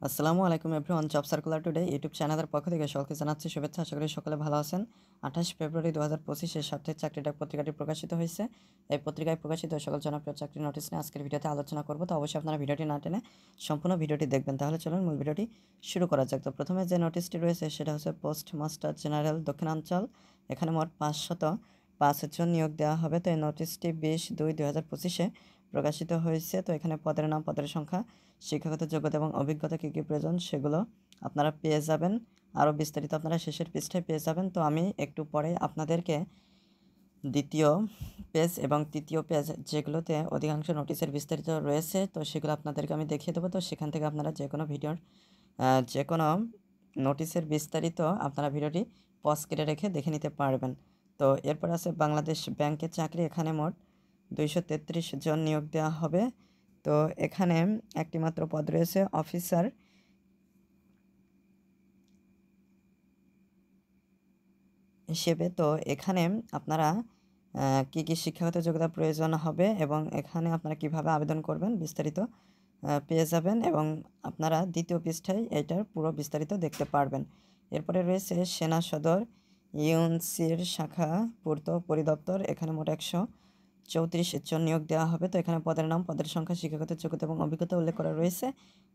আসসালামু আলাইকুম everyone. Job circular today YouTube চ্যানেলের পক্ষ থেকে সকলকে জানাচ্ছি শুভেচ্ছা। আশা করি সকলে ভালো আছেন। 28 ফেব্রুয়ারি 2025 সাপ্তাহিক চাকরি ডাক পত্রিকাটি প্রকাশিত হয়েছে। এই পত্রিকায় প্রকাশিত সকল জনপ্রিয় চাকরি নোটিশ নিয়ে আজকের ভিডিওতে আলোচনা করব। তো অবশ্যই আপনারা ভিডিওটি না টেনে সম্পূর্ণ ভিডিওটি দেখবেন। তাহলে চলুন মূল ভিডিওটি শুরু করা যাক। তো প্রথমে যে নোটিশটি রয়েছে সেটা হচ্ছে পোস্ট মাস্টার জেনারেল দক্ষিণাঞ্চল। এখানে মোট 505 জন নিয়োগ দেওয়া হবে। তো এই নোটিশটি 20/2/2025 প্রকাশিত হয়েছে। তো এখানে পদের নাম, পদের সংখ্যা, শিক্ষাগত যোগ্যতা এবং অভিজ্ঞতা কী কী প্রয়োজন সেগুলো আপনারা পেয়ে যাবেন। আরও বিস্তারিত আপনারা শেষের পৃষ্ঠায় পেয়ে যাবেন। তো আমি একটু পরে আপনাদেরকে দ্বিতীয় পেজ এবং তৃতীয় পেজ যেগুলোতে অধিকাংশ নোটিশের বিস্তারিত রয়েছে তো সেগুলো আপনাদেরকে আমি দেখিয়ে দেবো। তো সেখান থেকে আপনারা যে কোনো ভিডিওর যে কোনো নোটিশের বিস্তারিত আপনারা ভিডিওটি পজ করে রেখে দেখে নিতে পারবেন। তো এরপর আছে বাংলাদেশ ব্যাংকের চাকরি। এখানে মোট 233 জন নিয়োগ দেওয়া হবে। তো এখানে একটি মাত্র পদ রয়েছে অফিসার হিসেবে। তো এখানে আপনারা কী কী শিক্ষাগত যোগ্যতা প্রয়োজন হবে এবং এখানে আপনারা কিভাবে আবেদন করবেন বিস্তারিত পেয়ে যাবেন এবং আপনারা দ্বিতীয় পৃষ্ঠায় এটার পুরো বিস্তারিত দেখতে পারবেন। এরপরে রয়েছে সেনা সদর ইউএনসির শাখা পূর্ত পরিদপ্তর। এখানে মোট 134 জন নিয়োগ দেওয়া হবে। তো এখানে পদের নাম, পদের সংখ্যা, শিক্ষাগত যোগ্যতা এবং অভিজ্ঞতা উল্লেখ করা রয়েছে।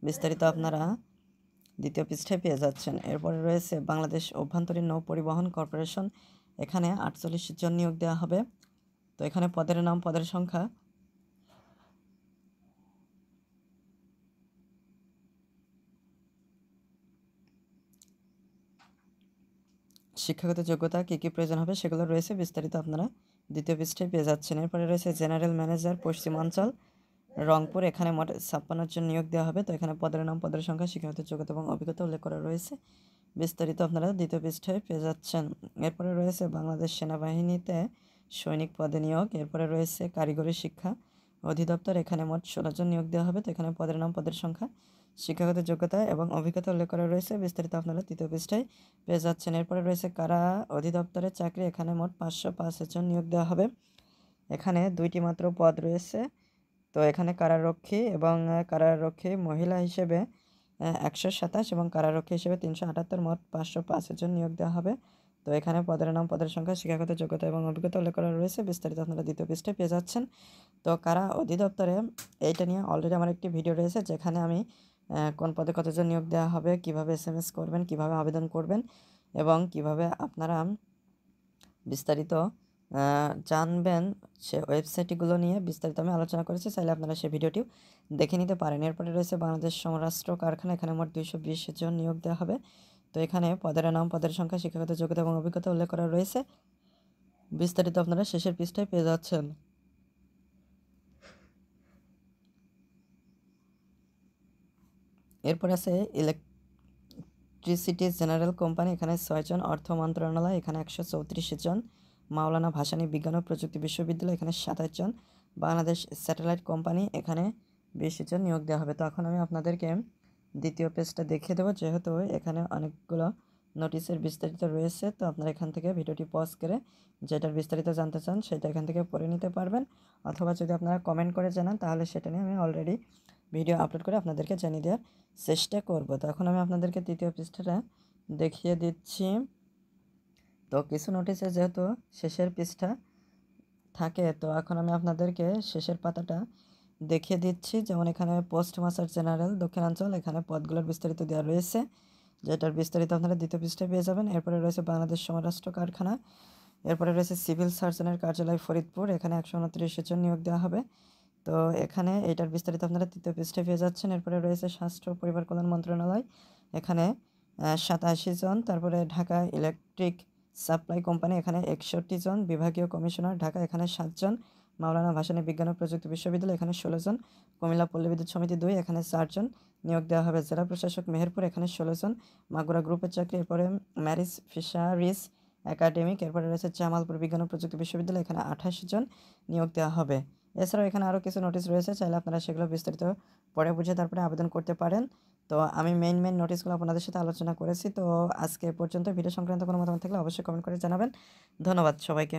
বিস্তারিত আপনারা দ্বিতীয় পৃষ্ঠায় পেয়ে যাচ্ছেন। এরপরে রয়েছে বাংলাদেশ অভ্যন্তরীণ নৌ পরিবহন কর্পোরেশন। এখানে 48 জন নিয়োগ দেওয়া হবে। তো এখানে পদের নাম, পদের সংখ্যা, শিক্ষাগত যোগ্যতা কী কী প্রয়োজন হবে সেগুলো রয়েছে। বিস্তারিত আপনারা দ্বিতীয় পৃষ্ঠায় পেয়ে যাচ্ছেন। এরপরে রয়েছে জেনারেল ম্যানেজার পশ্চিমাঞ্চল রংপুর। এখানে মোট 56 জন নিয়োগ দেওয়া হবে। তো এখানে পদের নাম, পদের সংখ্যা, শিক্ষাগত যোগ্যতা এবং অভিজ্ঞতা উল্লেখ করা রয়েছে। বিস্তারিত আপনারা দ্বিতীয় পৃষ্ঠায় পেয়ে যাচ্ছেন। এরপরে রয়েছে বাংলাদেশ সেনাবাহিনীতে সৈনিক পদে নিয়োগ। এরপরে রয়েছে কারিগরি শিক্ষা অধিদপ্তর। এখানে মোট 16 জন নিয়োগ দেওয়া হবে। তো এখানে পদের নাম, পদের সংখ্যা, শিক্ষাগত যোগ্যতা এবং অভিজ্ঞতা উল্লেখ করা রয়েছে। বিস্তারিত আপনারা তৃতীয় পৃষ্ঠায় পেয়ে যাচ্ছেন। এরপরে রয়েছে কারা অধিদপ্তরের চাকরি। এখানে মোট 505 জন নিয়োগ দেওয়া হবে। এখানে 2টি মাত্র পদ রয়েছে। তো এখানে কারারক্ষী এবং কারারক্ষী মহিলা হিসেবে 127 এবং কারারক্ষী হিসেবে 378, মোট 505 জন নিয়োগ দেওয়া হবে। তো এখানে পদের নাম, পদের সংখ্যা, শিক্ষাগত যোগ্যতা এবং অভিজ্ঞতা উল্লেখ করা রয়েছে। বিস্তারিত আপনারা দ্বিতীয় পৃষ্ঠায় পেয়ে যাচ্ছেন। তো কারা অধিদপ্তরে এইটা নিয়ে অলরেডি আমার একটি ভিডিও রয়েছে যেখানে আমি কোন পদে কতজন নিয়োগ দেওয়া হবে, কিভাবে SMS করবেন, কিভাবে আবেদন করবেন এবং কিভাবে আপনারা বিস্তারিত জানবেন সে ওয়েবসাইটগুলো নিয়ে বিস্তারিত আমি আলোচনা করেছি। চাইলে আপনারা সেই ভিডিওটিও দেখে নিতে পারেন। এরপরে রয়েছে বাংলাদেশ সমরাস্ট্র কারখানা। এখানে মোট 220 জন নিয়োগ দেওয়া হবে। তো এখানে পদের নাম, পদের সংখ্যা, শিক্ষাগত যোগ্যতা এবং অভিজ্ঞতা উল্লেখ করা রয়েছে। বিস্তারিত আপনারা শেষের পৃষ্ঠায় পেয়ে যাচ্ছেন। এরপর আছে ইলেকট্রিসিটি জেনারেল কোম্পানি। এখানে 6 জন, অর্থ মন্ত্রণালয়। এখানে 134 জন, মাওলানা ভাসানী বিজ্ঞান ও প্রযুক্তি বিশ্ববিদ্যালয়। এখানে 27 জন, বাংলাদেশ স্যাটেলাইট কোম্পানি। এখানে 20 জন নিয়োগ দেওয়া হবে। তো এখন আমি আপনাদেরকে দ্বিতীয় পেজটা দেখিয়ে দেবো যেহেতু এখানে অনেকগুলো নোটিশের বিস্তারিত রয়েছে। তো আপনারা এখান থেকে ভিডিওটি পজ করে যেটার বিস্তারিত জানতে চান সেটা এখান থেকে পড়ে নিতে পারবেন, অথবা যদি আপনারা কমেন্ট করে জানান তাহলে সেটা নিয়ে আমি অলরেডি ভিডিও আপলোড করে আপনাদেরকে জানিয়ে দেওয়ার চেষ্টা করব। তো এখন আমি আপনাদেরকে তৃতীয় পৃষ্ঠাটা দেখিয়ে দিচ্ছি। তো কিছু নোটিশে যেহেতু শেষের পৃষ্ঠা থাকে তো এখন আমি আপনাদেরকে শেষের পাতাটা দেখিয়ে দিচ্ছি। যেমন এখানে পোস্ট মাস্টার জেনারেল দক্ষিণাঞ্চল, এখানে পদগুলোর বিস্তারিত দেওয়া রয়েছে যেটার বিস্তারিত আপনারা দ্বিতীয় পৃষ্ঠায় পেয়ে যাবেন। এরপরে রয়েছে বাংলাদেশ সমরাস্ট্র কারখানা। এরপরে রয়েছে সিভিল সার্জনের কার্যালয় ফরিদপুর। এখানে 129 জন নিয়োগ দেওয়া হবে। তো এখানে এটার বিস্তারিত আপনারা তৃতীয় পৃষ্ঠায় পেয়ে যাচ্ছেন। এরপরে রয়েছে স্বাস্থ্য ও পরিবার কল্যাণ মন্ত্রণালয়। এখানে 87 জন। তারপরে ঢাকা ইলেকট্রিক সাপ্লাই কোম্পানি। এখানে 61 জন, বিভাগীয় কমিশনার ঢাকা। এখানে 7 জন, মাওলানা ভাসানী বিজ্ঞান ও প্রযুক্তি বিশ্ববিদ্যালয়। এখানে 16 জন, কুমিল্লা পল্লী বিদ্যুৎ সমিতি 2। এখানে 4 জন নিয়োগ দেওয়া হবে। জেলা প্রশাসক মেহেরপুর। এখানে 16 জন, মাগুরা গ্রুপের চাকরি। এরপরে ম্যারিজ ফিশারিজ একাডেমিক। এরপরে রয়েছে জামালপুর বিজ্ঞান ও প্রযুক্তি বিশ্ববিদ্যালয়। এখানে 28 জন নিয়োগ দেওয়া হবে। এছাড়াও এখানে আরও কিছু নোটিশ রয়েছে, চাইলে আপনারা সেগুলো বিস্তারিত পড়ে বুঝে তারপরে আবেদন করতে পারেন। তো আমি মেইন নোটিশগুলো আপনাদের সাথে আলোচনা করেছি। তো আজকে পর্যন্ত ভিডিও সংক্রান্ত কোনো মতামত থাকলে অবশ্যই কমেন্ট করে জানাবেন। ধন্যবাদ সবাইকে।